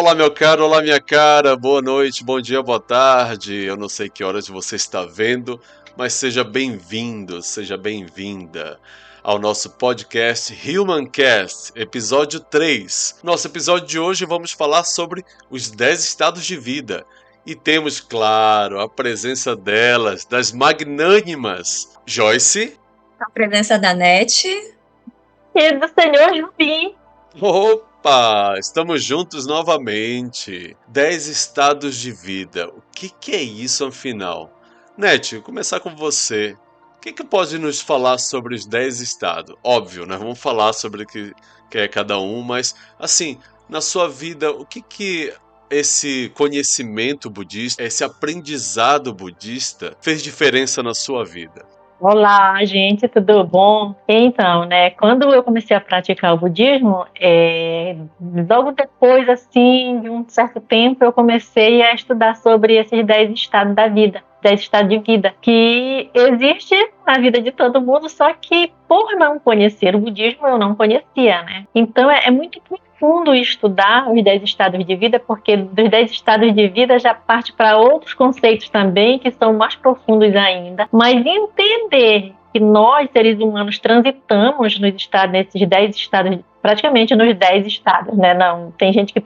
Olá, meu caro, olá, minha cara, boa noite, bom dia, boa tarde. Eu não sei que horas você está vendo, mas seja bem-vindo, seja bem-vinda ao nosso podcast Humancast, episódio 3. Nosso episódio de hoje vamos falar sobre os 10 estados de vida. E temos, claro, a presença delas, das magnânimas Joyce. A presença da NET. E do senhor Jubim. Opa, estamos juntos novamente. 10 estados de vida. O que é isso, afinal? Net, vou começar com você. O que pode nos falar sobre os 10 estados? Óbvio, nós vamos falar sobre o que é cada um, mas, assim, na sua vida, o que esse conhecimento budista, esse aprendizado budista fez diferença na sua vida? Olá, gente, tudo bom? Então, né, quando eu comecei a praticar o budismo, logo depois, assim, de um certo tempo, eu comecei a estudar sobre esses 10 estados da vida, 10 estados de vida, que existe na vida de todo mundo, só que por não conhecer o budismo, eu não conhecia, né? Então, é muito profundo estudar os 10 estados de vida, porque dos 10 estados de vida já parte para outros conceitos também, que são mais profundos ainda. Mas entender que nós, seres humanos, transitamos nesses 10 estados, praticamente nos 10 estados, né? Não, tem gente que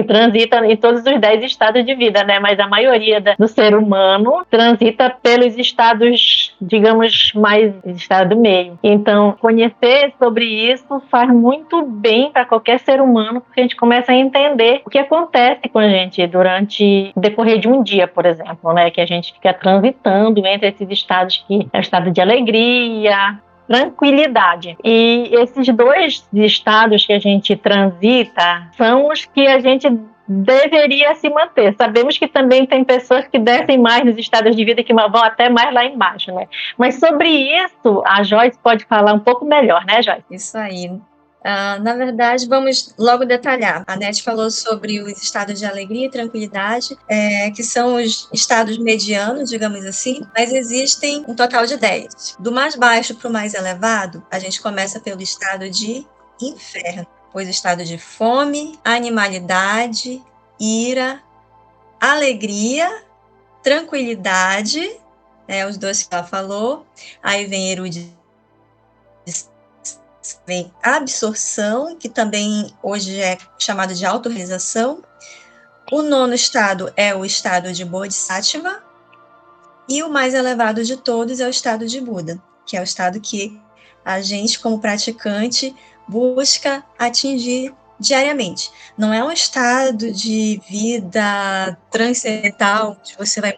transita em todos os 10 estados de vida, né? Mas a maioria do ser humano transita pelos estados, digamos, mais estado do meio. Então, conhecer sobre isso faz muito bem para qualquer ser humano, porque a gente começa a entender o que acontece com a gente durante o decorrer de um dia, por exemplo, né? Que a gente fica transitando entre esses estados, que é o estado de alegria, tranquilidade. E esses dois estados que a gente transita são os que a gente deveria se manter. Sabemos que também tem pessoas que descem mais nos estados de vida, que vão até mais lá embaixo, né? Mas sobre isso, a Joyce pode falar um pouco melhor, né, Joyce? Isso aí. Na verdade, vamos logo detalhar. A NET falou sobre os estados de alegria e tranquilidade, que são os estados medianos, digamos assim, mas existem um total de 10. Do mais baixo para o mais elevado, a gente começa pelo estado de inferno, pois o estado de fome, animalidade, ira, alegria, tranquilidade, os dois que ela falou, aí vem erudição, vem absorção, que também hoje é chamado de autorrealização. O nono estado é o estado de Bodhisattva, e o mais elevado de todos é o estado de Buda, que é o estado que a gente, como praticante, busca atingir diariamente. Não é um estado de vida transcendental, que você vai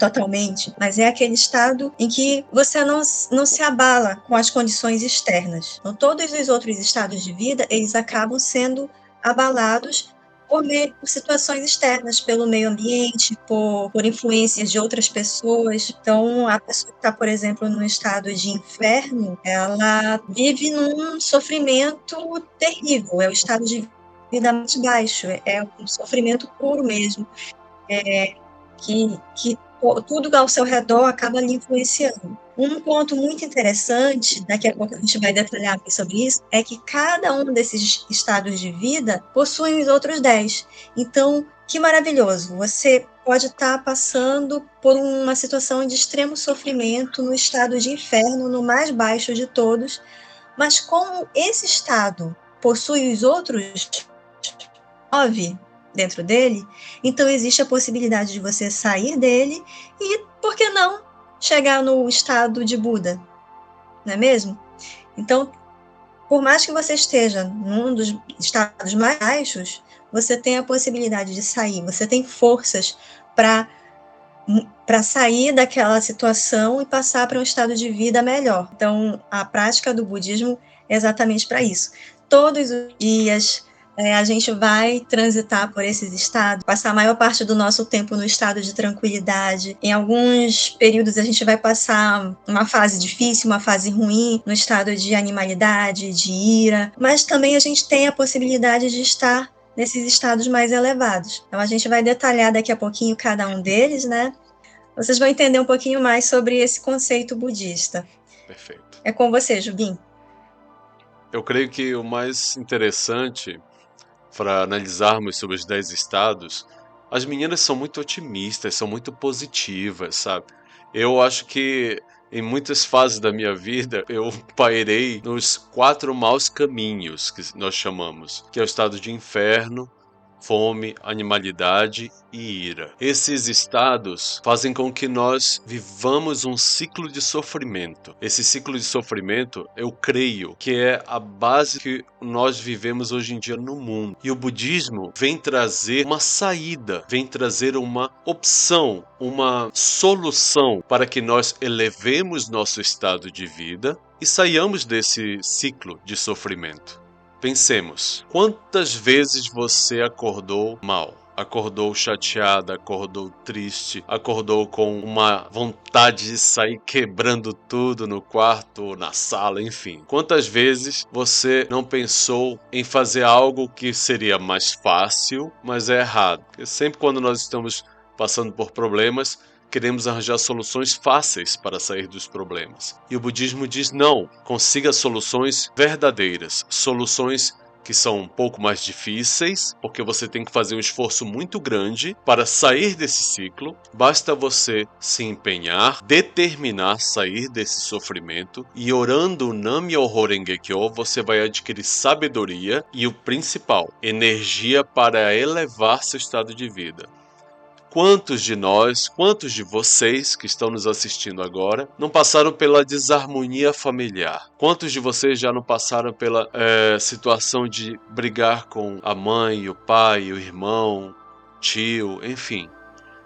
totalmente, mas é aquele estado em que você não se abala com as condições externas. Então, todos os outros estados de vida, eles acabam sendo abalados por situações externas, pelo meio ambiente, por influências de outras pessoas. Então, a pessoa que está, por exemplo, no estado de inferno, ela vive num sofrimento terrível, é o estado de vida mais baixo, é um sofrimento puro mesmo, que tudo ao seu redor acaba lhe influenciando. Um ponto muito interessante, daqui a pouco a gente vai detalhar mais sobre isso, é que cada um desses estados de vida possui os outros 10. Então, que maravilhoso! Você pode estar passando por uma situação de extremo sofrimento no estado de inferno, no mais baixo de todos, mas como esse estado possui os outros 9 dentro dele, então existe a possibilidade de você sair dele e, por que não, chegar no estado de Buda, não é mesmo? Então, por mais que você esteja num dos estados mais baixos, você tem a possibilidade de sair, você tem forças para sair daquela situação e passar para um estado de vida melhor. Então, a prática do budismo é exatamente para isso. Todos os dias, a gente vai transitar por esses estados, passar a maior parte do nosso tempo no estado de tranquilidade. Em alguns períodos a gente vai passar uma fase difícil, uma fase ruim, no estado de animalidade, de ira, mas também a gente tem a possibilidade de estar nesses estados mais elevados. Então a gente vai detalhar daqui a pouquinho cada um deles, né? Vocês vão entender um pouquinho mais sobre esse conceito budista. Perfeito. É com você, Jubim. Eu creio que o mais interessante para analisarmos sobre os 10 estados, as meninas são muito otimistas, são muito positivas, sabe? Eu acho que em muitas fases da minha vida eu pairei nos 4 maus caminhos que nós chamamos, que é o estado de inferno, fome, animalidade e ira. Esses estados fazem com que nós vivamos um ciclo de sofrimento. Esse ciclo de sofrimento, eu creio que é a base que nós vivemos hoje em dia no mundo. E o budismo vem trazer uma saída, vem trazer uma opção, uma solução para que nós elevemos nosso estado de vida e saiamos desse ciclo de sofrimento. Pensemos, quantas vezes você acordou mal? Acordou chateada, acordou triste, acordou com uma vontade de sair quebrando tudo no quarto, na sala, enfim. Quantas vezes você não pensou em fazer algo que seria mais fácil, mas é errado? Porque sempre quando nós estamos passando por problemas, queremos arranjar soluções fáceis para sair dos problemas. E o budismo diz não, consiga soluções verdadeiras, soluções que são um pouco mais difíceis, porque você tem que fazer um esforço muito grande para sair desse ciclo. Basta você se empenhar, determinar sair desse sofrimento e orando o Nam-myoho Renge-kyo, você vai adquirir sabedoria e o principal, energia para elevar seu estado de vida. Quantos de nós, quantos de vocês que estão nos assistindo agora não passaram pela desarmonia familiar? Quantos de vocês já não passaram pela situação de brigar com a mãe, o pai, o irmão, tio, enfim?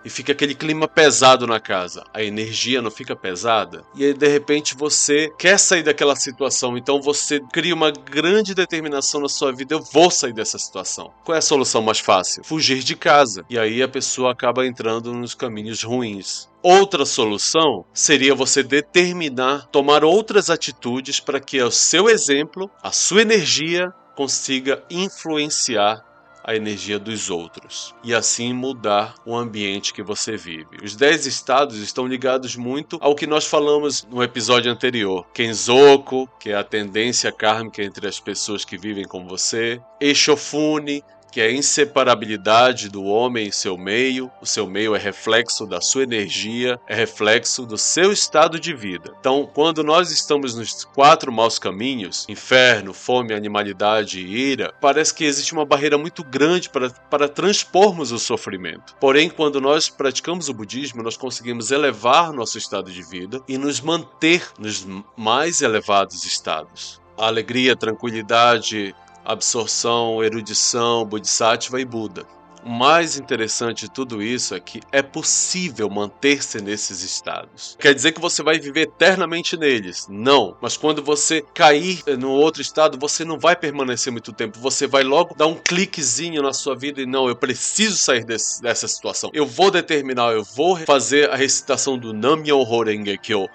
E fica aquele clima pesado na casa, a energia não fica pesada, e aí de repente você quer sair daquela situação, então você cria uma grande determinação na sua vida, eu vou sair dessa situação. Qual é a solução mais fácil? Fugir de casa, e aí a pessoa acaba entrando nos caminhos ruins. Outra solução seria você determinar, tomar outras atitudes para que o seu exemplo, a sua energia, consiga influenciar a energia dos outros e assim mudar o ambiente que você vive. Os 10 estados estão ligados muito ao que nós falamos no episódio anterior. Kensoku, que é a tendência kármica entre as pessoas que vivem com você. Eishofune, que é a inseparabilidade do homem e seu meio. O seu meio é reflexo da sua energia, é reflexo do seu estado de vida. Então, quando nós estamos nos 4 maus caminhos, inferno, fome, animalidade e ira, parece que existe uma barreira muito grande para transpormos o sofrimento. Porém, quando nós praticamos o budismo, nós conseguimos elevar nosso estado de vida e nos manter nos mais elevados estados. A alegria, tranquilidade, absorção, erudição, Bodhisattva e Buda. O mais interessante de tudo isso é que é possível manter-se nesses estados. Quer dizer que você vai viver eternamente neles? Não. Mas quando você cair no outro estado, você não vai permanecer muito tempo. Você vai logo dar um cliquezinho na sua vida e não, eu preciso sair dessa situação. Eu vou determinar, eu vou fazer a recitação do Nam-myoho Renge-kyo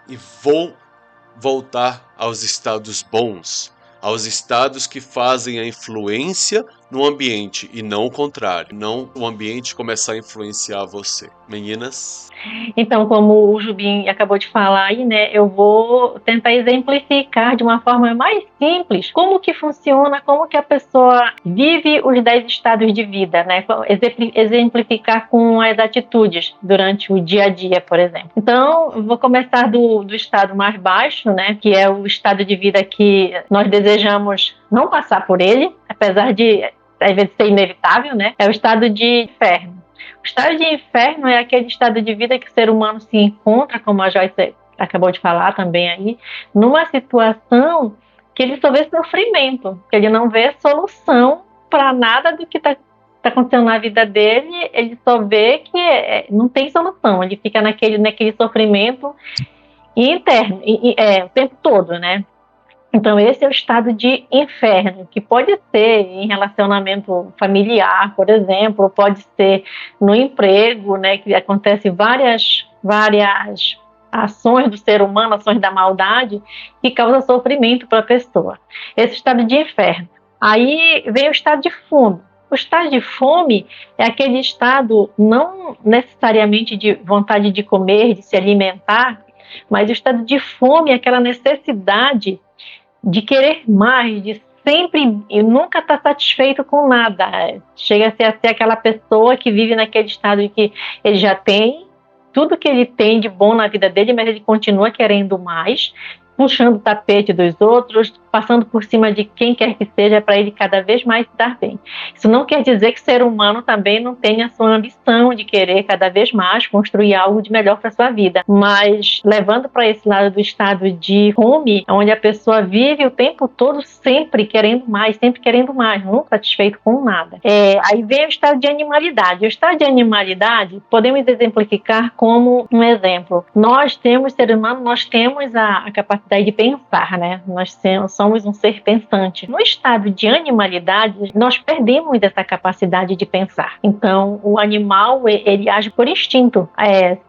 e vou voltar aos estados bons, aos estados que fazem a influência no ambiente e não o contrário, não o ambiente começar a influenciar você. Meninas? Então, como o Jubim acabou de falar aí, né, eu vou tentar exemplificar de uma forma mais simples como que funciona, como que a pessoa vive os 10 estados de vida, né, exemplificar com as atitudes durante o dia a dia, por exemplo. Então, eu vou começar do estado mais baixo, né, que é o estado de vida que nós desejamos não passar por ele, apesar de às vezes ser inevitável, né, é o estado de inferno. O estado de inferno é aquele estado de vida que o ser humano se encontra, como a Joyce acabou de falar também aí, numa situação que ele só vê sofrimento, que ele não vê solução para nada do que está acontecendo na vida dele, ele só vê que não tem solução, ele fica naquele sofrimento interno, o tempo todo, né? Então, esse é o estado de inferno, que pode ser em relacionamento familiar, por exemplo, pode ser no emprego, né, que acontece várias ações do ser humano, ações da maldade, que causam sofrimento para a pessoa. Esse estado de inferno. Aí vem o estado de fome. O estado de fome é aquele estado não necessariamente de vontade de comer, de se alimentar, mas o estado de fome é aquela necessidade de querer mais, de sempre e nunca está satisfeito com nada. Chega a ser aquela pessoa que vive naquele estado de que ele já tem tudo que ele tem de bom na vida dele, mas ele continua querendo mais, puxando o tapete dos outros, passando por cima de quem quer que seja para ele cada vez mais se dar bem. Isso não quer dizer que o ser humano também não tenha a sua ambição de querer cada vez mais construir algo de melhor para sua vida, mas levando para esse lado do estado de fome, onde a pessoa vive o tempo todo sempre querendo mais, nunca satisfeito com nada. Aí vem o estado de animalidade. O estado de animalidade podemos exemplificar como um exemplo. Nós temos, ser humano, nós temos a capacidade de pensar, né? Nós somos um ser pensante. No estado de animalidade, nós perdemos essa capacidade de pensar. Então, o animal, ele age por instinto.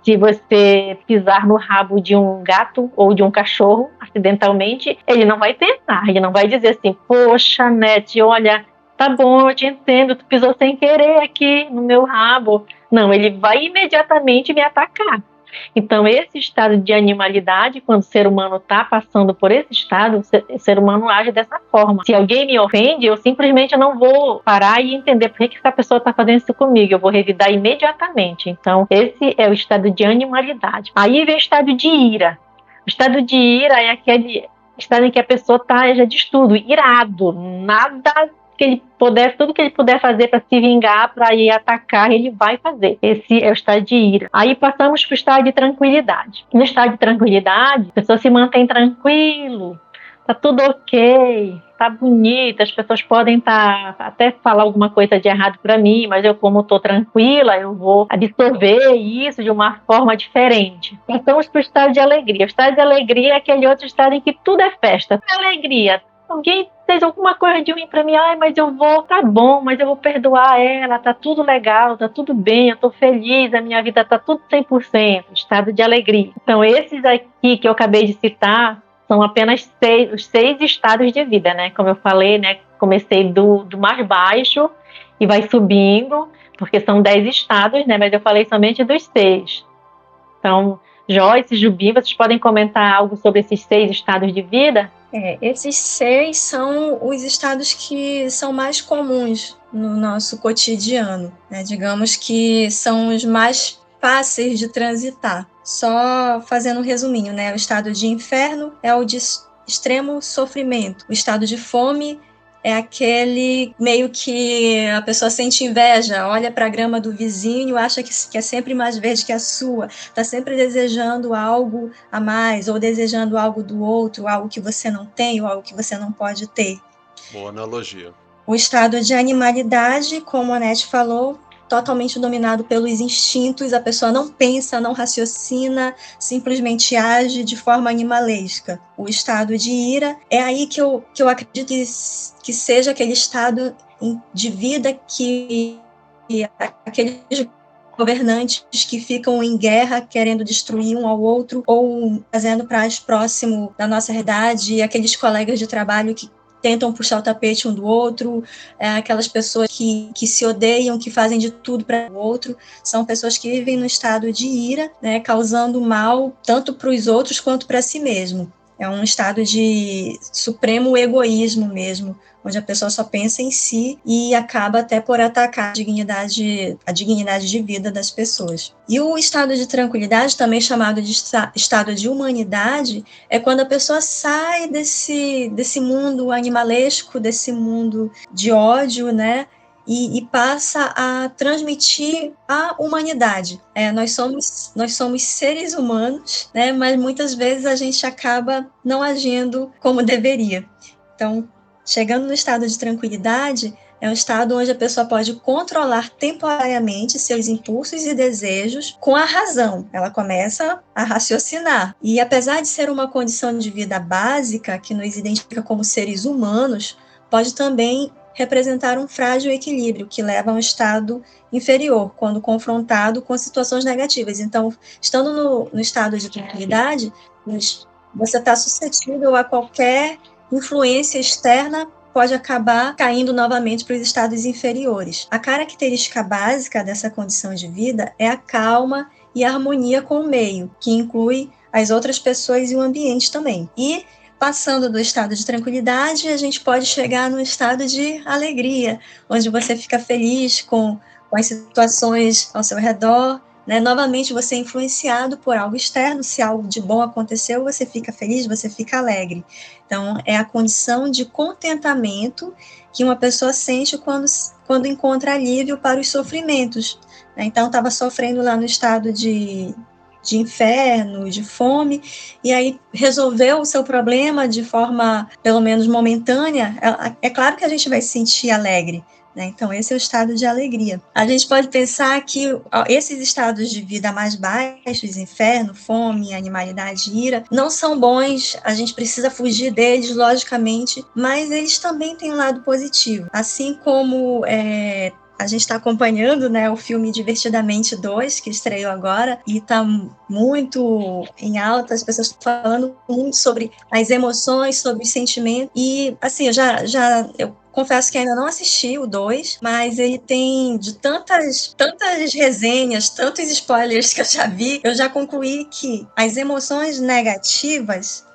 Se você pisar no rabo de um gato ou de um cachorro, acidentalmente, ele não vai pensar, ele não vai dizer assim, poxa, Nete, olha, tá bom, eu te entendo, tu pisou sem querer aqui no meu rabo. Não, ele vai imediatamente me atacar. Então, esse estado de animalidade, quando o ser humano está passando por esse estado, o ser humano age dessa forma. Se alguém me ofende, eu simplesmente não vou parar e entender por que essa pessoa está fazendo isso comigo. Eu vou revidar imediatamente. Então, esse é o estado de animalidade. Aí vem o estado de ira. O estado de ira é aquele estado em que a pessoa está já de tudo, irado, nada que ele puder, tudo que ele puder fazer para se vingar, para ir atacar, ele vai fazer. Esse é o estado de ira. Aí passamos para o estado de tranquilidade. No estado de tranquilidade, a pessoa se mantém tranquilo, tá tudo ok, tá bonito, as pessoas podem até falar alguma coisa de errado para mim, mas eu, como tô tranquila, eu vou absorver isso de uma forma diferente. Passamos para o estado de alegria. O estado de alegria é aquele outro estado em que tudo é festa. Alegria. Alguém fez alguma coisa de ruim pra mim, mas eu vou, tá bom, mas eu vou perdoar ela, tá tudo legal, tá tudo bem, eu tô feliz, a minha vida tá tudo 100%, estado de alegria. Então, esses aqui que eu acabei de citar são apenas os 6 estados de vida, né? Como eu falei, né? Comecei do mais baixo e vai subindo, porque são 10 estados, né? Mas eu falei somente dos 6. Então, Joyce, Jubi, vocês podem comentar algo sobre esses 6 estados de vida? Esses 6 são os estados que são mais comuns no nosso cotidiano, né? Digamos que são os mais fáceis de transitar. Só fazendo um resuminho, né? O estado de inferno é o de extremo sofrimento. O estado de fome é aquele meio que a pessoa sente inveja, olha para a grama do vizinho, acha que é sempre mais verde que a sua, está sempre desejando algo a mais, ou desejando algo do outro, algo que você não tem, ou algo que você não pode ter. Boa analogia. O estado de animalidade, como a Anete falou, totalmente dominado pelos instintos, a pessoa não pensa, não raciocina, simplesmente age de forma animalesca. O estado de ira é aí que eu acredito que seja aquele estado de vida que aqueles governantes que ficam em guerra, querendo destruir um ao outro, ou fazendo prazo próximo da nossa realidade, aqueles colegas de trabalho que tentam puxar o tapete um do outro, aquelas pessoas que se odeiam, que fazem de tudo para o outro, são pessoas que vivem no estado de ira, né, causando mal tanto para os outros quanto para si mesmo. É um estado de supremo egoísmo mesmo, onde a pessoa só pensa em si e acaba até por atacar a dignidade de vida das pessoas. E o estado de tranquilidade, também chamado de estado de humanidade, é quando a pessoa sai desse mundo animalesco, desse mundo de ódio, né? E passa a transmitir a humanidade. Nós somos seres humanos, né? Mas muitas vezes a gente acaba não agindo como deveria. Então, chegando no estado de tranquilidade, é um estado onde a pessoa pode controlar temporariamente seus impulsos e desejos com a razão. Ela começa a raciocinar. E apesar de ser uma condição de vida básica, que nos identifica como seres humanos, pode também representar um frágil equilíbrio que leva a um estado inferior, quando confrontado com situações negativas. Então, estando no estado de tranquilidade, você está suscetível a qualquer influência externa, pode acabar caindo novamente para os estados inferiores. A característica básica dessa condição de vida é a calma e a harmonia com o meio, que inclui as outras pessoas e o ambiente também. E passando do estado de tranquilidade, a gente pode chegar no estado de alegria, onde você fica feliz com as situações ao seu redor, né? Novamente você é influenciado por algo externo, se algo de bom aconteceu, você fica feliz, você fica alegre. Então, é a condição de contentamento que uma pessoa sente quando encontra alívio para os sofrimentos. Né? Então, estava sofrendo lá no estado de inferno, de fome, e aí resolveu o seu problema de forma, pelo menos momentânea. É claro que a gente vai se sentir alegre, né? Então, esse é o estado de alegria. A gente pode pensar que esses estados de vida mais baixos, inferno, fome, animalidade, ira, não são bons, a gente precisa fugir deles, logicamente, mas eles também têm um lado positivo. Assim como a gente está acompanhando, né, o filme Divertidamente 2, que estreou agora, e está muito em alta, as pessoas estão falando muito sobre as emoções, sobre os sentimentos, e assim, eu confesso que ainda não assisti o 2, mas ele tem de tantas resenhas, tantos spoilers que eu já vi, eu já concluí que as emoções negativas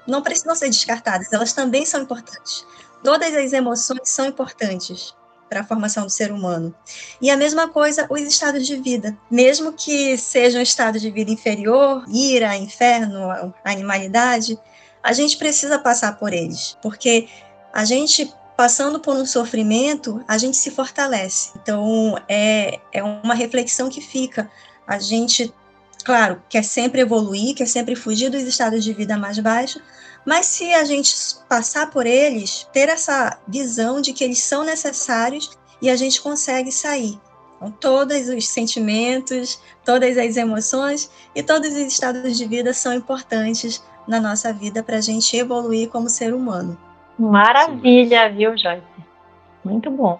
não precisam ser descartadas, elas também são importantes. Todas as emoções são importantes para a formação do ser humano. E a mesma coisa os estados de vida. Mesmo que seja um estado de vida inferior, ira, inferno, animalidade, a gente precisa passar por eles, porque a gente passando por um sofrimento, a gente se fortalece. Então, é uma reflexão que fica. A gente, claro, quer sempre evoluir, quer sempre fugir dos estados de vida mais baixos, mas se a gente passar por eles, ter essa visão de que eles são necessários e a gente consegue sair. Então, todos os sentimentos, todas as emoções e todos os estados de vida são importantes na nossa vida para a gente evoluir como ser humano. Maravilha, viu, Joyce? Muito bom.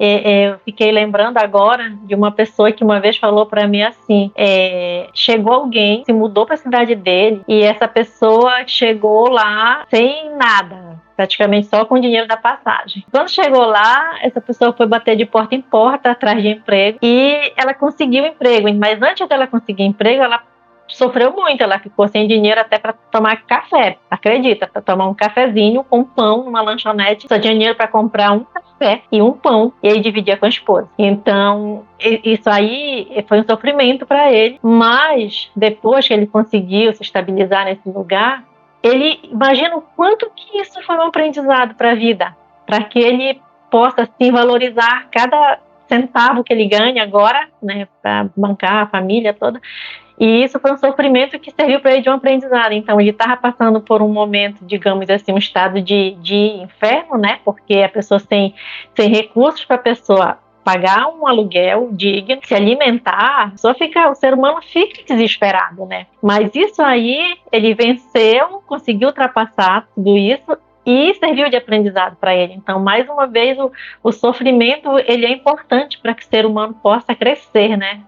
Eu fiquei lembrando agora de uma pessoa que uma vez falou para mim assim, chegou alguém, se mudou para a cidade dele, e essa pessoa chegou lá sem nada, praticamente só com o dinheiro da passagem. Quando chegou lá, essa pessoa foi bater de porta em porta atrás de emprego, e ela conseguiu emprego, mas antes dela conseguir emprego, ela sofreu muito, ela ficou sem dinheiro até para tomar café, acredita, para tomar um cafezinho com pão numa lanchonete, só tinha dinheiro para comprar um café e um pão, e aí dividia com a esposa. Então, isso aí foi um sofrimento para ele, mas depois que ele conseguiu se estabilizar nesse lugar, ele imagina o quanto que isso foi um aprendizado para a vida, para que ele possa assim valorizar cada centavo que ele ganha agora, né, para bancar a família toda. E isso foi um sofrimento que serviu para ele de um aprendizado. Então, ele estava passando por um momento, digamos assim, um estado de inferno, né? Porque a pessoa sem recursos para a pessoa pagar um aluguel digno, se alimentar, o ser humano fica desesperado, né? Mas isso aí, ele venceu, conseguiu ultrapassar tudo isso e serviu de aprendizado para ele. Então, mais uma vez, o sofrimento, ele é importante para que o ser humano possa crescer, né?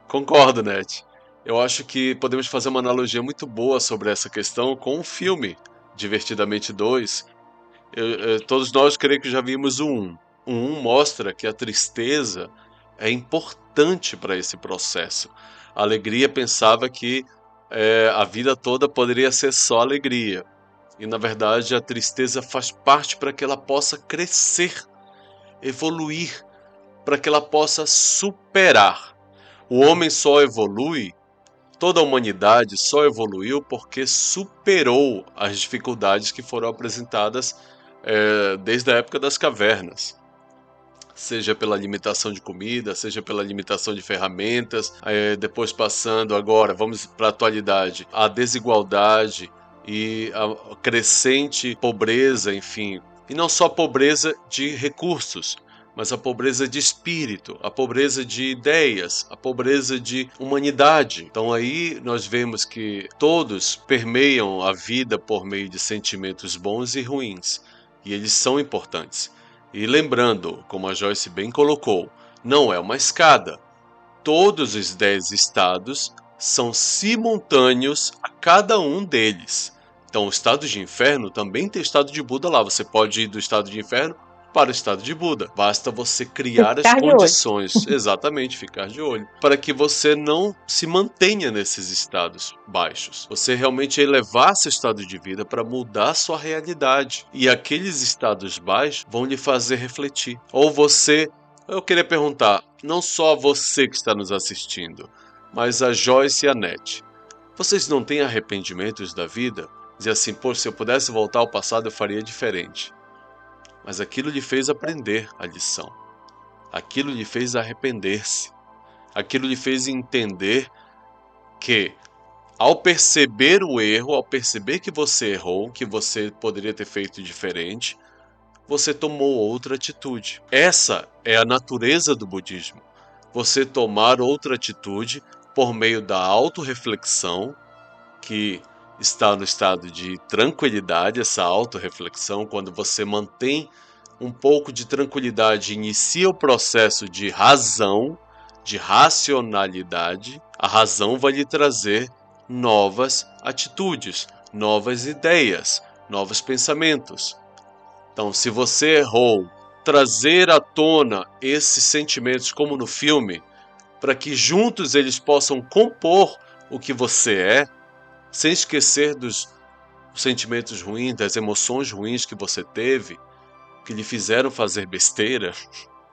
Concordo, Net. Eu acho que podemos fazer uma analogia muito boa sobre essa questão com o filme Divertidamente 2. Todos nós creio que já vimos o 1. O 1 mostra que a tristeza é importante para esse processo. A alegria pensava que a vida toda poderia ser só alegria. E na verdade a tristeza faz parte para que ela possa crescer, evoluir, para que ela possa superar. O homem só evolui, toda a humanidade só evoluiu porque superou as dificuldades que foram apresentadas desde a época das cavernas. Seja pela limitação de comida, seja pela limitação de ferramentas, depois passando agora, vamos para a atualidade, a desigualdade e a crescente pobreza, enfim. E não só pobreza de recursos, mas a pobreza de espírito, a pobreza de ideias, a pobreza de humanidade. Então aí nós vemos que todos permeiam a vida por meio de sentimentos bons e ruins, e eles são importantes. E lembrando, como a Joyce bem colocou, não é uma escada. Todos os 10 estados são simultâneos a cada um deles. Então o estado de inferno também tem o estado de Buda lá. Você pode ir do estado de inferno para o estado de Buda. Basta você criar as Ficar de olho. condições, exatamente, ficar de olho, para que você não se mantenha nesses estados baixos. Você realmente elevar seu estado de vida para mudar sua realidade. E aqueles estados baixos vão lhe fazer refletir. Ou você, eu queria perguntar, não só a você que está nos assistindo, mas a Joyce e a Net. Vocês não têm arrependimentos da vida? Dizer assim, poxa, se eu pudesse voltar ao passado eu faria diferente. Mas aquilo lhe fez aprender a lição. Aquilo lhe fez arrepender-se. Aquilo lhe fez entender que, ao perceber o erro, ao perceber que você errou, que você poderia ter feito diferente, você tomou outra atitude. Essa é a natureza do budismo. Você tomar outra atitude por meio da autorreflexão, que está no estado de tranquilidade, essa autorreflexão, quando você mantém um pouco de tranquilidade, inicia o processo de razão, de racionalidade, a razão vai lhe trazer novas atitudes, novas ideias, novos pensamentos. Então, se você errou, trazer à tona esses sentimentos como no filme, para que juntos eles possam compor o que você é, sem esquecer dos sentimentos ruins, das emoções ruins que você teve, que lhe fizeram fazer besteira,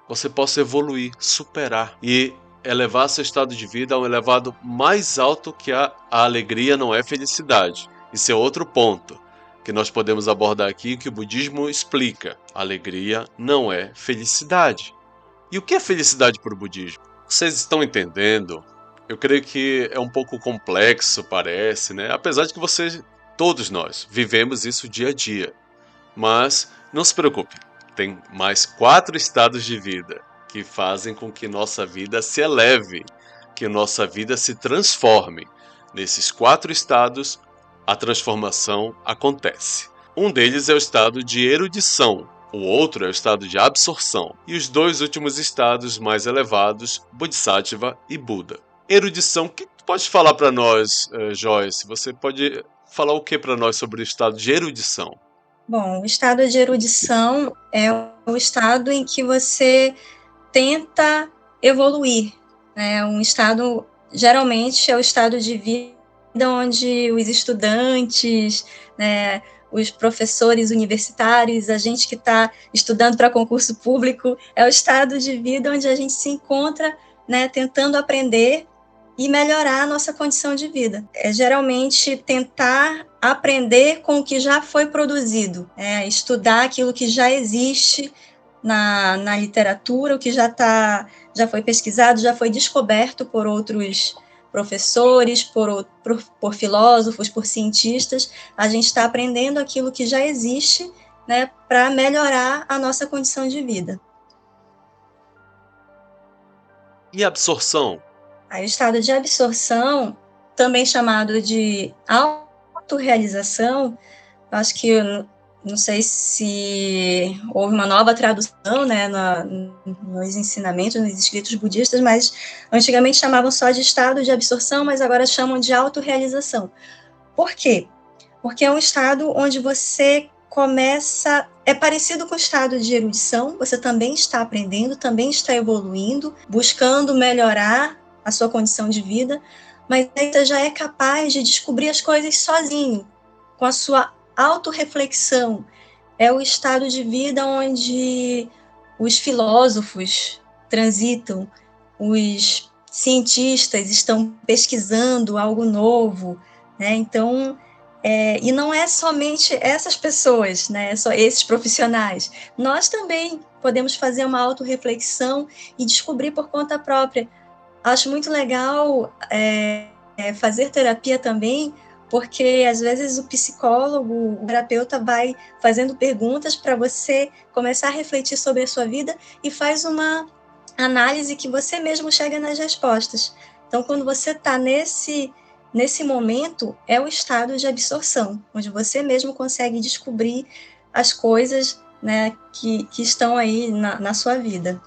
você possa evoluir, superar e elevar seu estado de vida a um elevado mais alto, que a alegria não é felicidade. Isso é outro ponto que nós podemos abordar aqui, que o budismo explica. A alegria não é felicidade. E o que é felicidade para o budismo? Vocês estão entendendo? Eu creio que é um pouco complexo, parece, né? Apesar de que todos nós, vivemos isso dia a dia. Mas não se preocupe, tem mais 4 estados de vida que fazem com que nossa vida se eleve, que nossa vida se transforme. Nesses 4 estados, a transformação acontece. Um deles é o estado de erudição, o outro é o estado de absorção, e os 2 últimos estados mais elevados, Bodhisattva e Buda. Erudição, o que pode falar para nós, Joyce? Você pode falar o que para nós sobre o estado de erudição? Bom, o estado de erudição é o estado em que você tenta evoluir, né? Um estado, geralmente, é o estado de vida onde os estudantes, né, os professores universitários, a gente que está estudando para concurso público, é o estado de vida onde a gente se encontra, né, tentando aprender e melhorar a nossa condição de vida. É geralmente tentar aprender com o que já foi produzido, estudar aquilo que já existe na literatura, o que já foi pesquisado, já foi descoberto por outros professores, por filósofos, por cientistas. A gente está aprendendo aquilo que já existe, né, para melhorar a nossa condição de vida. E absorção? Aí, o estado de absorção, também chamado de autorrealização, acho que, não sei se houve uma nova tradução, né, nos ensinamentos, nos escritos budistas, mas antigamente chamavam só de estado de absorção, mas agora chamam de autorrealização. Por quê? Porque é um estado onde você começa, é parecido com o estado de erudição, você também está aprendendo, também está evoluindo, buscando melhorar a sua condição de vida, mas você já é capaz de descobrir as coisas sozinho, com a sua autorreflexão. É o estado de vida onde os filósofos transitam, os cientistas estão pesquisando algo novo, né? Então, e não é somente essas pessoas, né? Só esses profissionais. Nós também podemos fazer uma autorreflexão e descobrir por conta própria. Acho muito legal fazer terapia também, porque às vezes o psicólogo, o terapeuta vai fazendo perguntas para você começar a refletir sobre a sua vida e faz uma análise que você mesmo chega nas respostas. Então, quando você está nesse momento, é o estado de absorção, onde você mesmo consegue descobrir as coisas, né, que estão aí na sua vida.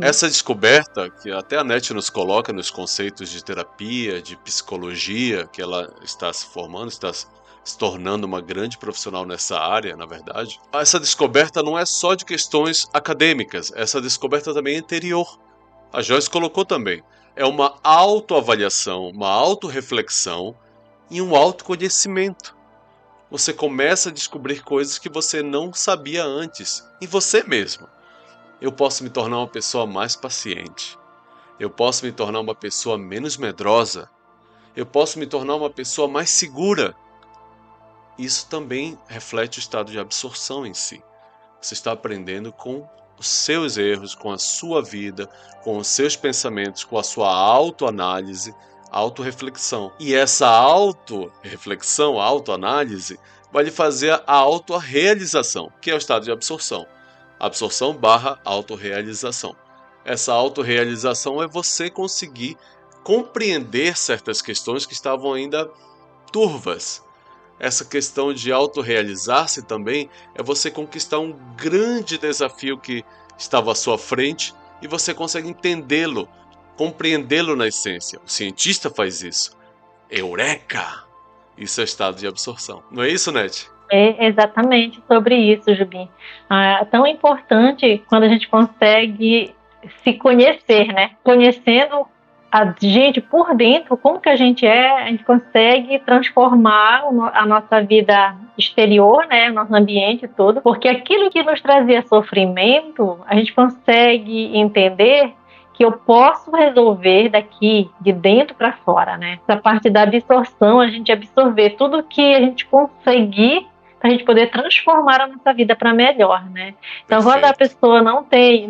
Essa descoberta, que até a Net nos coloca nos conceitos de terapia, de psicologia, que ela está se formando, está se tornando uma grande profissional nessa área, na verdade, essa descoberta não é só de questões acadêmicas, essa descoberta também é interior. A Joyce colocou também. É uma autoavaliação, uma autorreflexão e um autoconhecimento. Você começa a descobrir coisas que você não sabia antes, em você mesmo. Eu posso me tornar uma pessoa mais paciente. Eu posso me tornar uma pessoa menos medrosa. Eu posso me tornar uma pessoa mais segura. Isso também reflete o estado de absorção em si. Você está aprendendo com os seus erros, com a sua vida, com os seus pensamentos, com a sua autoanálise, autorreflexão. E essa autorreflexão, autoanálise, vai lhe fazer a autorrealização, que é o estado de absorção. Absorção barra autorrealização. Essa autorrealização é você conseguir compreender certas questões que estavam ainda turvas. Essa questão de autorrealizar-se também é você conquistar um grande desafio que estava à sua frente e você consegue entendê-lo, compreendê-lo na essência. O cientista faz isso. Eureka! Isso é estado de absorção. Não é isso, Nete? É exatamente sobre isso, Jubim. É tão importante quando a gente consegue se conhecer, né? Conhecendo a gente por dentro, como que a gente consegue transformar a nossa vida exterior, né, o nosso ambiente todo, porque aquilo que nos trazia sofrimento, a gente consegue entender que eu posso resolver daqui, de dentro para fora, né? Essa parte da absorção, a gente absorver tudo que a gente conseguir para a gente poder transformar a nossa vida para melhor, né? Então, quando a pessoa não tem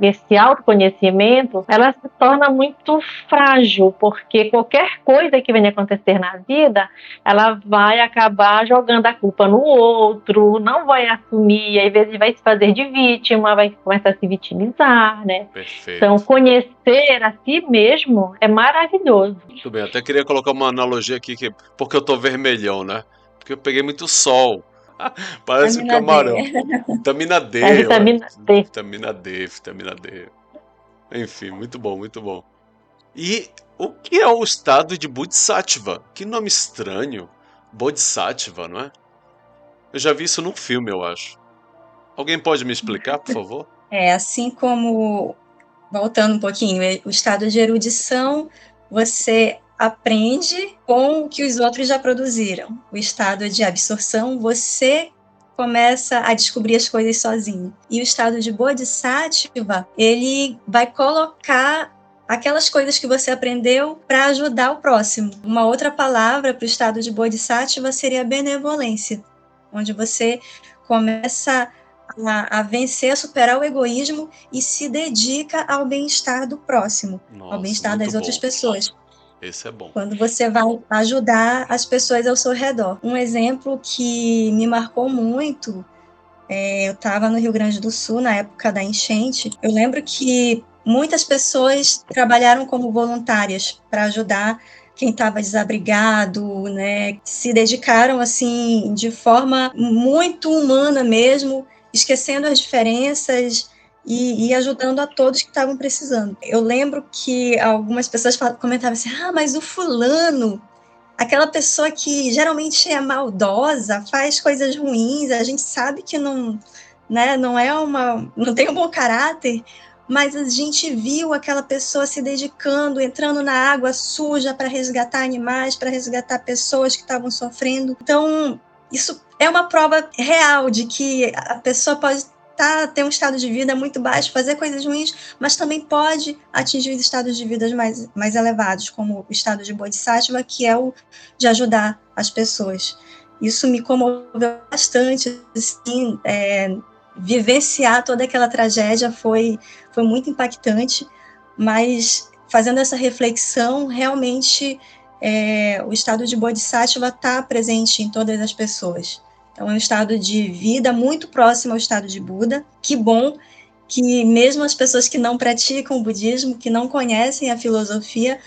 esse autoconhecimento, ela se torna muito frágil, porque qualquer coisa que venha acontecer na vida, ela vai acabar jogando a culpa no outro, não vai assumir, às vezes vai se fazer de vítima, vai começar a se vitimizar, né? Perfeito. Então, conhecer a si mesmo é maravilhoso. Muito bem, até queria colocar uma analogia aqui, porque eu tô vermelhão, né? Porque eu peguei muito sol. Parece um camarão. Vitamina D. Vitamina D. Enfim, muito bom, muito bom. E o que é o estado de Bodhisattva? Que nome estranho. Bodhisattva, não é? Eu já vi isso num filme, eu acho. Alguém pode me explicar, por favor? Assim como, voltando um pouquinho, o estado de erudição, você aprende com o que os outros já produziram. O estado de absorção, você começa a descobrir as coisas sozinho. E o estado de Bodhisattva, ele vai colocar aquelas coisas que você aprendeu para ajudar o próximo. Uma outra palavra para o estado de Bodhisattva seria benevolência, onde você começa a vencer, a superar o egoísmo e se dedica ao bem-estar do próximo, ao bem-estar das outras pessoas. Esse é bom. Quando você vai ajudar as pessoas ao seu redor. Um exemplo que me marcou muito, eu estava no Rio Grande do Sul, na época da enchente. Eu lembro que muitas pessoas trabalharam como voluntárias para ajudar quem estava desabrigado, né? Se dedicaram assim de forma muito humana mesmo, esquecendo as diferenças e ajudando a todos que estavam precisando. Eu lembro que algumas pessoas comentavam assim, mas o fulano, aquela pessoa que geralmente é maldosa, faz coisas ruins, a gente sabe que não tem um bom caráter, mas a gente viu aquela pessoa se dedicando, entrando na água suja para resgatar animais, para resgatar pessoas que estavam sofrendo. Então, isso é uma prova real de que a pessoa pode ter um estado de vida muito baixo, fazer coisas ruins, mas também pode atingir os estados de vida mais elevados, como o estado de Bodhisattva, que é o de ajudar as pessoas. Isso me comoveu bastante, assim, vivenciar toda aquela tragédia foi muito impactante, mas fazendo essa reflexão, realmente o estado de Bodhisattva está presente em todas as pessoas. Então, é um estado de vida muito próximo ao estado de Buda. Que bom que mesmo as pessoas que não praticam o budismo, que não conhecem a filosofia,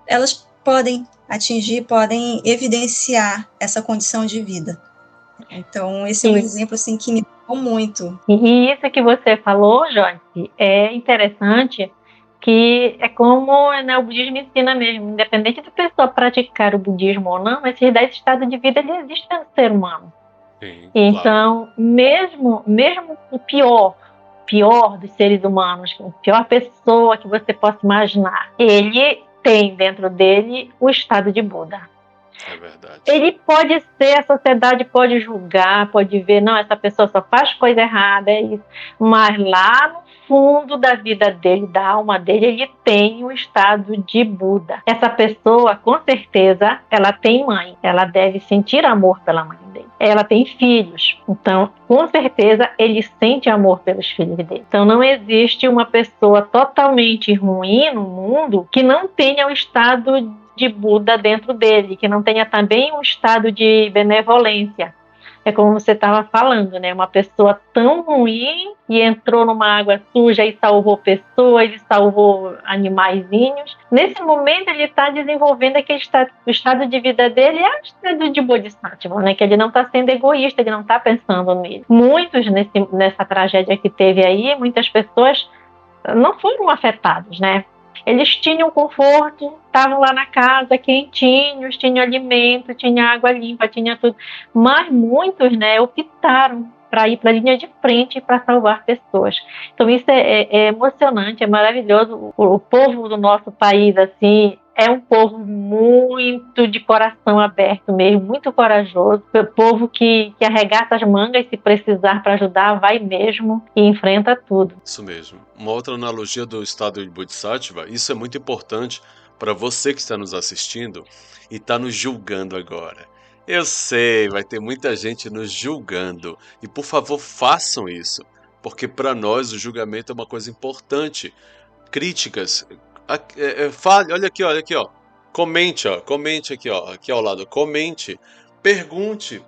elas podem atingir, podem evidenciar essa condição de vida. Então, esse é um exemplo assim, que me tocou muito. E isso que você falou, Joyce, é interessante, que é como, né, o budismo ensina mesmo, independente da pessoa praticar o budismo ou não, esses 10 estados de vida, ele existe no ser humano. Sim, claro. Então, mesmo o pior dos seres humanos, a pior pessoa que você possa imaginar, ele tem dentro dele o estado de Buda. É verdade. Ele pode ser, a sociedade pode julgar, pode ver, não, essa pessoa só faz coisa errada, é isso. Mas lá no fundo da vida dele, da alma dele, ele tem o estado de Buda. Essa pessoa, com certeza, ela tem mãe, ela deve sentir amor pela mãe dele. Ela tem filhos, então, com certeza, ele sente amor pelos filhos dele. Então, não existe uma pessoa totalmente ruim no mundo que não tenha o estado de Buda dentro dele, que não tenha também um estado de benevolência. É como você estava falando, né? Uma pessoa tão ruim e entrou numa água suja e salvou pessoas, ele salvou animaizinhos. Nesse momento ele está desenvolvendo aquele estado, o estado de vida dele é o estado de Bodhisattva, né? Que ele não está sendo egoísta, ele não está pensando nele. Muitos nessa tragédia que teve aí, muitas pessoas não foram afetados, né? Eles tinham conforto, estavam lá na casa quentinhos, tinha alimento, tinha água limpa, tinha tudo. Mas muitos, né, optaram para ir para a linha de frente para salvar pessoas. Então isso é emocionante, é maravilhoso. O povo do nosso país, assim, é um povo muito de coração aberto mesmo, muito corajoso. É um povo que arregaça as mangas se precisar para ajudar, vai mesmo e enfrenta tudo. Isso mesmo. Uma outra analogia do estado de Bodhisattva, isso é muito importante para você que está nos assistindo e está nos julgando agora. Eu sei, vai ter muita gente nos julgando. E por favor, façam isso. Porque para nós o julgamento é uma coisa importante. Críticas. Fale, olha aqui, ó. Comente aqui, ó. Aqui ao lado. Comente. Pergunte.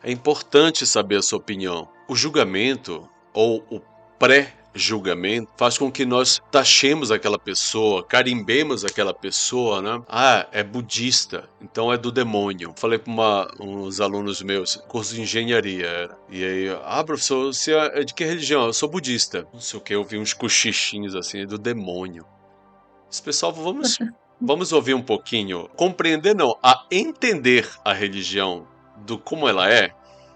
É importante saber a sua opinião. O julgamento ou o pré-julgamento faz com que nós taxemos aquela pessoa, carimbemos aquela pessoa, né? Ah, é budista, então é do demônio. Falei para uns alunos meus, curso de engenharia era. E aí, professor, você é de que religião? Eu sou budista. Não sei o que, eu vi uns cochichinhos assim, é do demônio. Esse pessoal, vamos ouvir um pouquinho. Compreender não, a entender a religião do como ela é.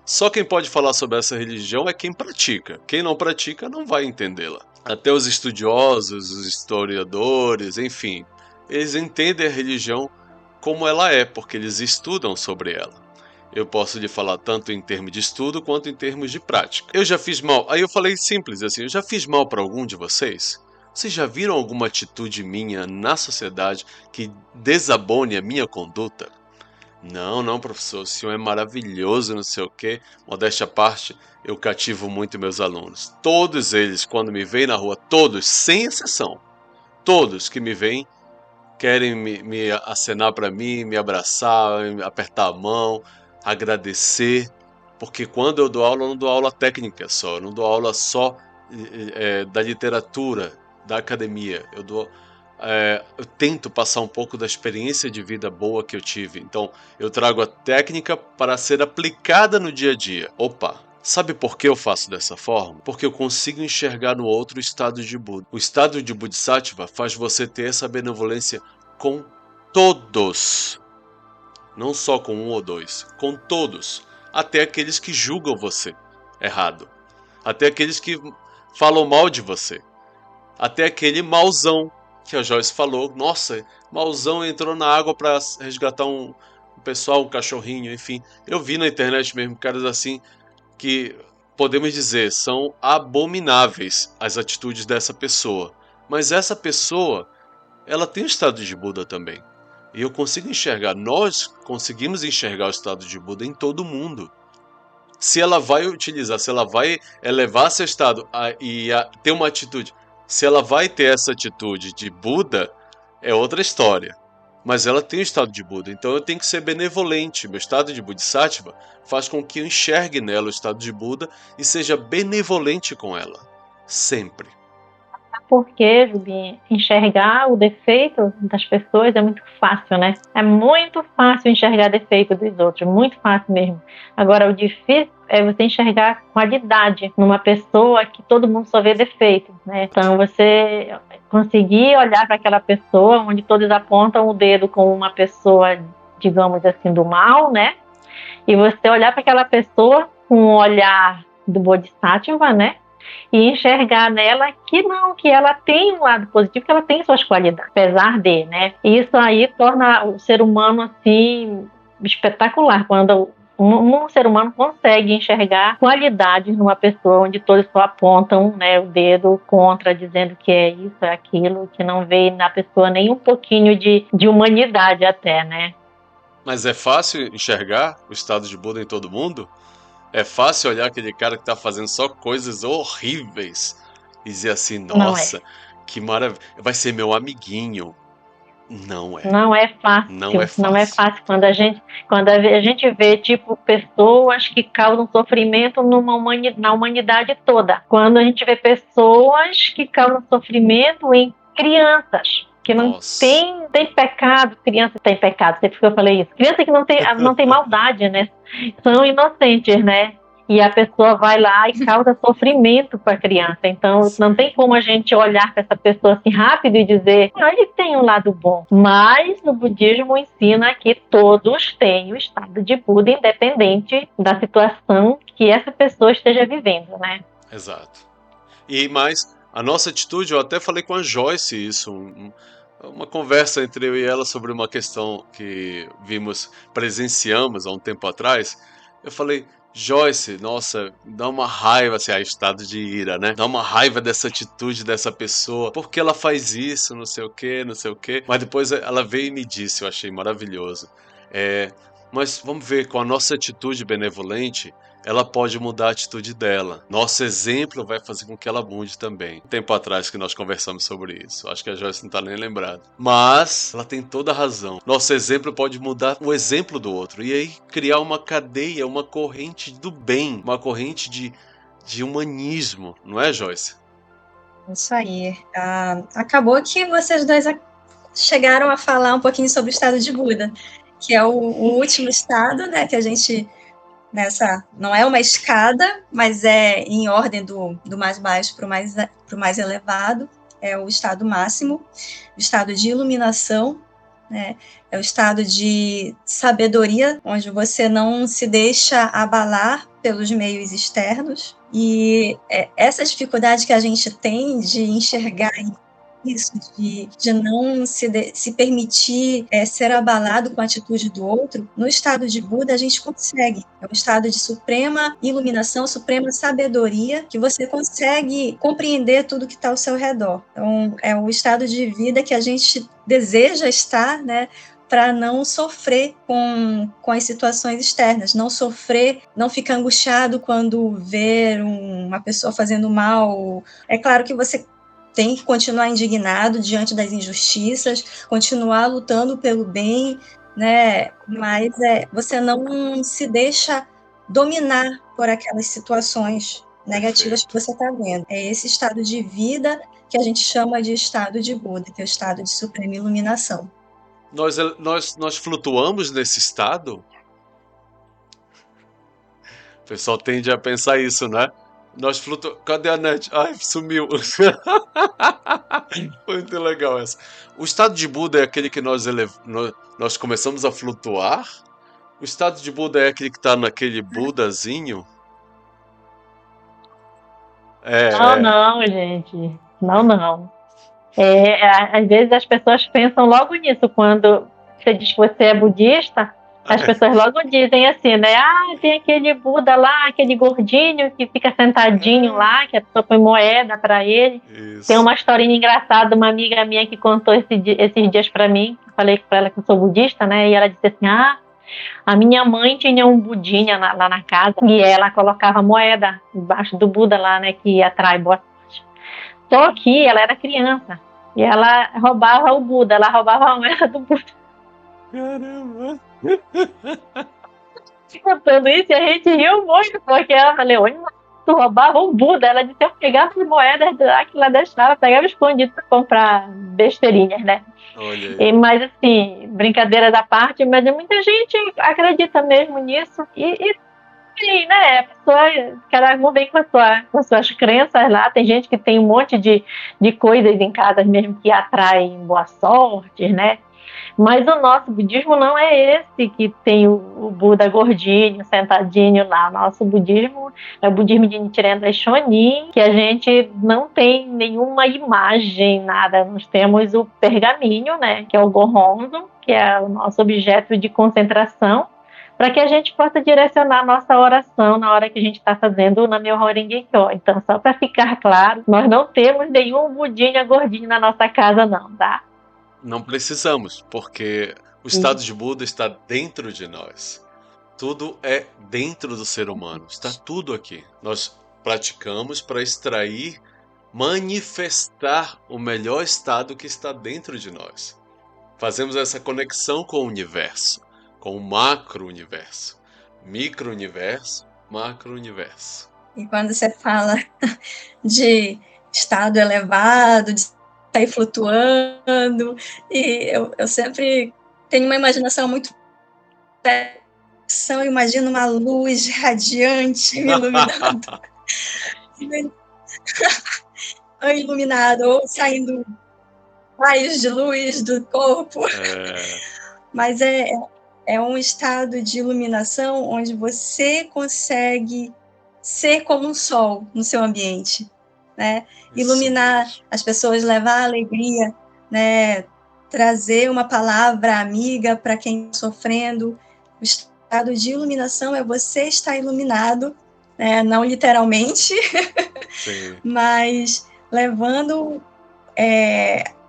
Só quem pode falar sobre essa religião é quem pratica. Quem não pratica não vai entendê-la. Até os estudiosos, os historiadores, enfim, eles entendem a religião como ela é, porque eles estudam sobre ela. Eu posso lhe falar tanto em termos de estudo quanto em termos de prática. Eu já fiz mal. Aí eu falei simples assim, eu já fiz mal para algum de vocês? Vocês já viram alguma atitude minha na sociedade que desabone a minha conduta? Não, professor, o senhor é maravilhoso, não sei o quê. Modéstia à parte, eu cativo muito meus alunos. Todos eles, quando me veem na rua, todos, sem exceção, todos que me veem, querem me acenar para mim, me abraçar, me apertar a mão, agradecer. Porque quando eu dou aula, eu não dou aula técnica só, eu não dou aula só da literatura, da academia. Eu tento passar um pouco da experiência de vida boa que eu tive. Então, eu trago a técnica para ser aplicada no dia a dia. Opa! Sabe por que eu faço dessa forma? Porque eu consigo enxergar no outro o estado de Buda. O estado de Bodhisattva faz você ter essa benevolência com todos. Não só com um ou dois, com todos. Até aqueles que julgam você errado. Até aqueles que falam mal de você. Até aquele mauzão que a Joyce falou. Nossa, mauzão entrou na água para resgatar um pessoal, um cachorrinho, enfim. Eu vi na internet mesmo caras assim que, podemos dizer, são abomináveis as atitudes dessa pessoa. Mas essa pessoa, ela tem o estado de Buda também. E eu consigo enxergar, nós conseguimos enxergar o estado de Buda em todo mundo. Se ela vai utilizar, se ela vai elevar seu estado e ter uma atitude, se ela vai ter essa atitude de Buda, é outra história. Mas ela tem o estado de Buda, então eu tenho que ser benevolente. Meu estado de Bodhisattva faz com que eu enxergue nela o estado de Buda e seja benevolente com ela. Sempre. porque, Jubi, enxergar o defeito das pessoas é muito fácil, né? É muito fácil enxergar defeito dos outros, muito fácil mesmo. Agora, o difícil é você enxergar qualidade numa pessoa que todo mundo só vê defeito, né? Então, você conseguir olhar para aquela pessoa onde todos apontam o dedo como uma pessoa, digamos assim, do mal, né? E você olhar para aquela pessoa com um olhar do Bodhisattva, né? E enxergar nela que não, que ela tem um lado positivo, que ela tem suas qualidades, apesar de, né? E isso aí torna o ser humano, assim, espetacular, quando um ser humano consegue enxergar qualidades numa pessoa onde todos só apontam, né, o dedo contra, dizendo que é isso, é aquilo, que não vê na pessoa nem um pouquinho de humanidade até, né? Mas é fácil enxergar o estado de Buda em todo mundo? É fácil olhar aquele cara que tá fazendo só coisas horríveis e dizer assim, Não é. nossa, que maravilha, vai ser meu amiguinho. Não é. Não é fácil, Não é não é fácil. fácil quando a gente vê, tipo, pessoas que causam sofrimento na humanidade toda. Quando a gente vê pessoas que causam sofrimento em crianças, que não Nossa. tem pecado, criança tem pecado, sempre que eu falei isso. Criança que não tem maldade, né? São inocentes, né? E a pessoa vai lá e causa sofrimento para a criança. Então, não tem como a gente olhar para essa pessoa assim rápido e dizer, ele tem um lado bom. Mas o budismo ensina que todos têm o estado de Buda, independente da situação que essa pessoa esteja vivendo, né? Exato. E mais, a nossa atitude, eu até falei com a Joyce isso, uma conversa entre eu e ela sobre uma questão que presenciamos há um tempo atrás. Eu falei, Joyce, nossa, dá uma raiva, assim, estado de ira, né? Dá uma raiva dessa atitude dessa pessoa, porque ela faz isso, não sei o quê, não sei o quê. Mas depois ela veio e me disse, eu achei maravilhoso. Mas vamos ver, com a nossa atitude benevolente, ela pode mudar a atitude dela. Nosso exemplo vai fazer com que ela mude também. Um tempo atrás que nós conversamos sobre isso. Acho que a Joyce não tá nem lembrada. Mas ela tem toda a razão. Nosso exemplo pode mudar o exemplo do outro. E aí criar uma cadeia, uma corrente do bem. Uma corrente de humanismo. Não é, Joyce? Isso aí. Acabou que vocês dois chegaram a falar um pouquinho sobre o estado de Buda, que é o último estado, né, que a gente... não é uma escada, mas é em ordem do mais baixo para o mais elevado. É o estado máximo, o estado de iluminação, né? É o estado de sabedoria, onde você não se deixa abalar pelos meios externos. E essa dificuldade que a gente tem de enxergar isso, de não se permitir ser abalado com a atitude do outro, no estado de Buda a gente consegue. É um estado de suprema iluminação, suprema sabedoria, que você consegue compreender tudo que está ao seu redor. Então, é o estado de vida que a gente deseja estar, né? Para não sofrer com as situações externas, não sofrer, não ficar angustiado quando ver uma pessoa fazendo mal. É claro que você tem que continuar indignado diante das injustiças, continuar lutando pelo bem, né? Mas você não se deixa dominar por aquelas situações negativas que você está vendo. É esse estado de vida que a gente chama de estado de Buda, que é o estado de suprema iluminação. Nós flutuamos nesse estado? O pessoal tende a pensar isso, né? Nós flutuamos. Cadê a net? Ai, sumiu. Muito legal essa. O estado de Buda é aquele que nós começamos a flutuar? O estado de Buda é aquele que está naquele Budazinho? Não, gente. Não. Às vezes as pessoas pensam logo nisso. Quando você diz que você é budista, as pessoas logo dizem assim, né? Tem aquele Buda lá, aquele gordinho que fica sentadinho lá, que a pessoa põe moeda para ele. Isso. Tem uma historinha engraçada, uma amiga minha que contou esses dias para mim. Falei para ela que eu sou budista, né? E ela disse assim, a minha mãe tinha um budinha lá na casa e ela colocava moeda embaixo do Buda lá, né? Que atrai boa sorte. Só que ela era criança e ela roubava o Buda, ela roubava a moeda do Buda. Caramba! Contando isso, e a gente riu muito, porque ela falou, olha, tu roubava um Buda. Ela disse, eu pegava as moedas lá que ela deixava, pegava escondido para comprar besteirinhas, né? Olha aí. Mas assim, brincadeiras à parte, mas muita gente acredita mesmo nisso. Sim, né? A pessoa, cada um vem com as suas crenças lá. Tem gente que tem um monte de coisas em casa mesmo que atraem boa sorte, né? Mas o nosso budismo não é esse que tem o Buda gordinho, sentadinho lá. O nosso budismo é o budismo de Nichiren Daishonin, que a gente não tem nenhuma imagem, nada. Nós temos o pergaminho, né? Que é o Gohonzon, que é o nosso objeto de concentração, para que a gente possa direcionar a nossa oração na hora que a gente está fazendo o Nam-myoho Renge-kyo. Então, só para ficar claro, nós não temos nenhum budinha gordinho na nossa casa, não, tá? Não precisamos, porque o estado de Buda está dentro de nós. Tudo é dentro do ser humano, está tudo aqui. Nós praticamos para extrair, manifestar o melhor estado que está dentro de nós. Fazemos essa conexão com o universo, com o macro-universo, micro-universo, macro-universo. E quando você fala de estado elevado, de sair flutuando, e eu sempre tenho uma imaginação muito... Eu imagino uma luz radiante me iluminando. Iluminado, ou saindo raios de luz do corpo. Mas é um estado de iluminação onde você consegue ser como um sol no seu ambiente, né? Iluminar as pessoas, levar alegria, né? Trazer uma palavra amiga para quem está sofrendo. O estado de iluminação é você estar iluminado, né? Não literalmente, mas levando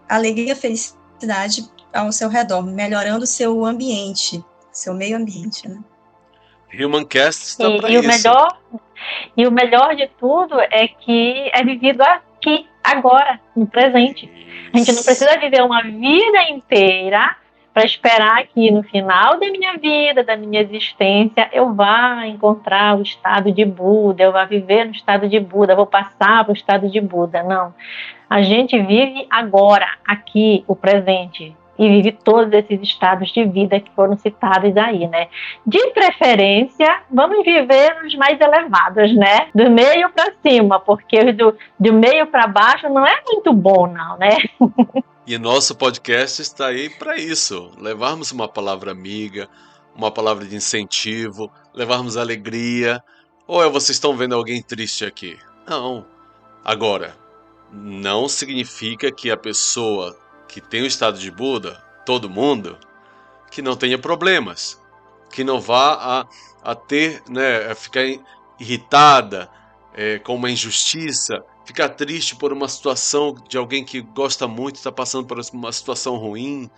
alegria, felicidade ao seu redor, melhorando o seu ambiente, seu meio ambiente, né? Humancast está para isso. E o melhor de tudo é que é vivido aqui, agora, no presente. A gente não precisa viver uma vida inteira para esperar que no final da minha vida, da minha existência, eu vá encontrar o estado de Buda, eu vá viver no estado de Buda, vou passar para o estado de Buda. Não. A gente vive agora, aqui, o presente. E vive todos esses estados de vida que foram citados aí, né? De preferência, vamos viver os mais elevados, né? Do meio para cima, porque do meio para baixo não é muito bom, não, né? E nosso podcast está aí para isso. Levarmos uma palavra amiga, uma palavra de incentivo, levarmos alegria. Ou vocês estão vendo alguém triste aqui? Não. Agora, não significa que a pessoa que tem o estado de Buda, todo mundo, que não tenha problemas, que não vá a ter, né, a ficar irritada com uma injustiça, ficar triste por uma situação de alguém que gosta muito, está passando por uma situação ruim,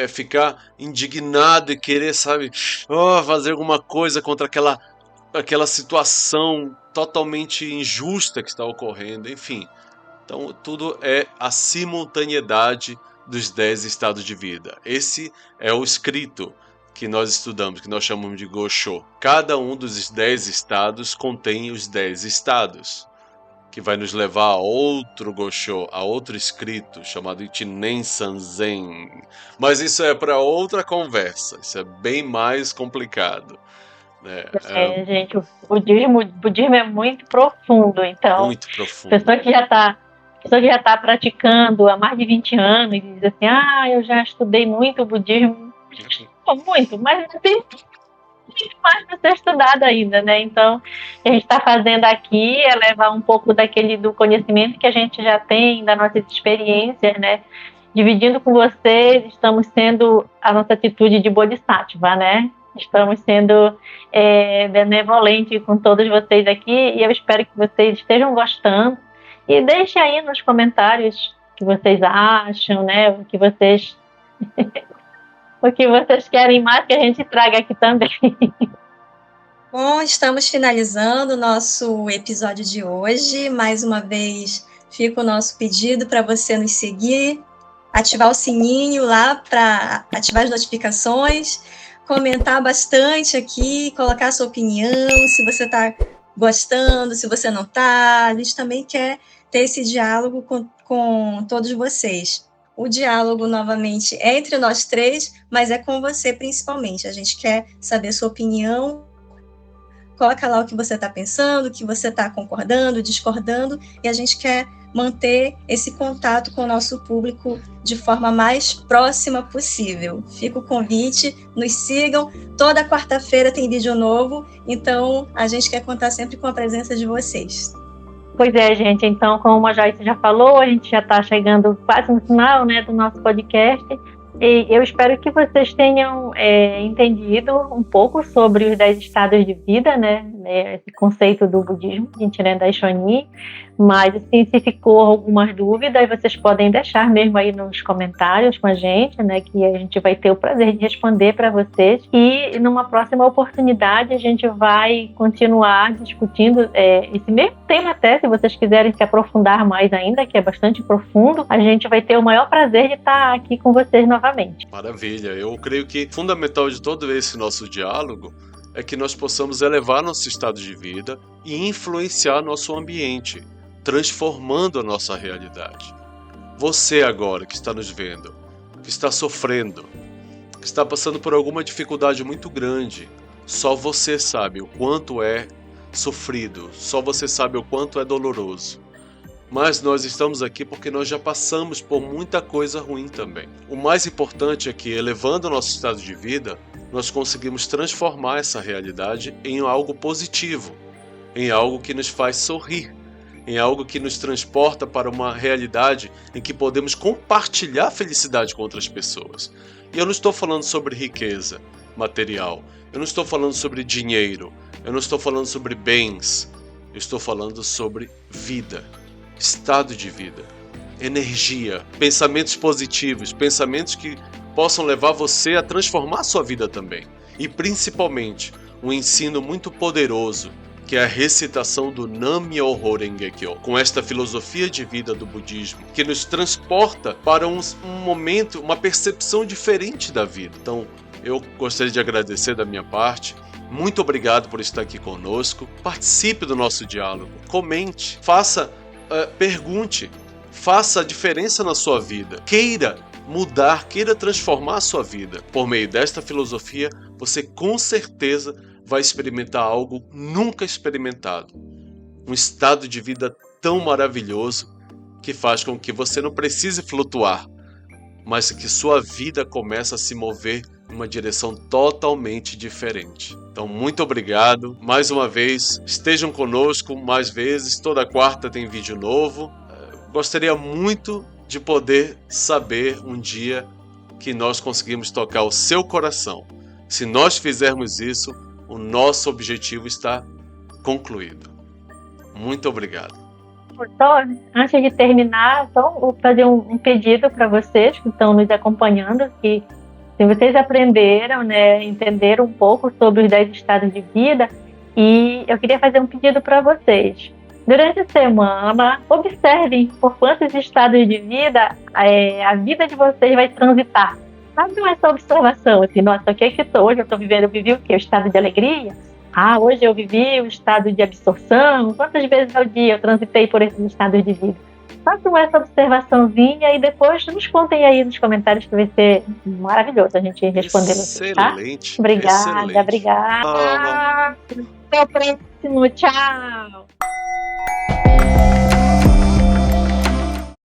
ficar indignado e querer, sabe, fazer alguma coisa contra aquela situação totalmente injusta que está ocorrendo, enfim. Então, tudo é a simultaneidade dos 10 estados de vida. Esse é o escrito que nós estudamos, que nós chamamos de Gosho. Cada um dos 10 estados contém os 10 estados, que vai nos levar a outro Gosho, a outro escrito, chamado Ichinen Sanzen. Mas isso é para outra conversa, isso é bem mais complicado. Gente, o budismo é muito profundo, então, muito profundo. Pessoa que já está praticando há mais de 20 anos e diz assim, eu já estudei muito o budismo, muito, mas tem muito mais para ser estudado ainda, né? Então, o que a gente está fazendo aqui é levar um pouco do conhecimento que a gente já tem, das nossas experiências, né? Dividindo com vocês, estamos sendo a nossa atitude de bodhisattva, né? Estamos sendo benevolentes com todos vocês aqui e eu espero que vocês estejam gostando. E deixe aí nos comentários o que vocês acham, né? O que vocês querem mais que a gente traga aqui também. Bom, estamos finalizando o nosso episódio de hoje. Mais uma vez, fica o nosso pedido para você nos seguir, ativar o sininho lá para ativar as notificações, comentar bastante aqui, colocar a sua opinião, se você está gostando, se você não está. A gente também quer ter esse diálogo com todos vocês. O diálogo, novamente, é entre nós três, mas é com você principalmente. A gente quer saber sua opinião. Coloca lá o que você está pensando, o que você está concordando, discordando, e a gente quer manter esse contato com o nosso público de forma mais próxima possível. Fica o convite, nos sigam. Toda quarta-feira tem vídeo novo, então a gente quer contar sempre com a presença de vocês. Pois é, gente. Então, como a Joyce já falou, a gente já está chegando quase no final, né, do nosso podcast. E eu espero que vocês tenham entendido um pouco sobre os 10 estados de vida, né? Esse conceito do budismo, a gente, né, da Shonin. Mas, assim, se ficou algumas dúvidas, vocês podem deixar mesmo aí nos comentários com a gente, né? Que a gente vai ter o prazer de responder para vocês. E numa próxima oportunidade a gente vai continuar discutindo esse mesmo tema até, se vocês quiserem se aprofundar mais ainda, que é bastante profundo, a gente vai ter o maior prazer de estar aqui com vocês novamente. Maravilha. Eu creio que fundamental de todo esse nosso diálogo é que nós possamos elevar nosso estado de vida e influenciar nosso ambiente, transformando a nossa realidade. Você agora que está nos vendo, que está sofrendo, que está passando por alguma dificuldade muito grande, só você sabe o quanto é sofrido, só você sabe o quanto é doloroso. Mas nós estamos aqui porque nós já passamos por muita coisa ruim também. O mais importante é que, elevando o nosso estado de vida, nós conseguimos transformar essa realidade em algo positivo, em algo que nos faz sorrir, em algo que nos transporta para uma realidade em que podemos compartilhar a felicidade com outras pessoas. E eu não estou falando sobre riqueza material, eu não estou falando sobre dinheiro, eu não estou falando sobre bens, eu estou falando sobre vida. Estado de vida, energia, pensamentos positivos, pensamentos que possam levar você a transformar a sua vida também. E principalmente, um ensino muito poderoso, que é a recitação do Nam-myoho Renge-kyo, com esta filosofia de vida do budismo, que nos transporta para um momento, uma percepção diferente da vida. Então, eu gostaria de agradecer da minha parte. Muito obrigado por estar aqui conosco. Participe do nosso diálogo, comente, pergunte, faça a diferença na sua vida, queira mudar, queira transformar a sua vida. Por meio desta filosofia, você com certeza vai experimentar algo nunca experimentado. Um estado de vida tão maravilhoso que faz com que você não precise flutuar, mas que sua vida comece a se mover em uma direção totalmente diferente. Então, muito obrigado. Mais uma vez, estejam conosco mais vezes. Toda quarta tem vídeo novo. Gostaria muito de poder saber um dia que nós conseguimos tocar o seu coração. Se nós fizermos isso, o nosso objetivo está concluído. Muito obrigado. Só, antes de terminar, só vou fazer um pedido para vocês que estão nos acompanhando, que se vocês aprenderam, né, entenderam um pouco sobre os 10 estados de vida, e eu queria fazer um pedido para vocês. Durante a semana, observem por quantos estados de vida a vida de vocês vai transitar. Façam essa observação, assim, nossa, o que é que hoje eu vivi o quê? O estado de alegria? Hoje eu vivi o estado de absorção. Quantas vezes ao dia eu transitei por esses estados de vida? Façam essa observaçãozinha e depois nos contem aí nos comentários, que vai ser maravilhoso a gente responder vocês, tá? Excelente. Obrigada, Excelente. obrigada. Até o próximo, tchau.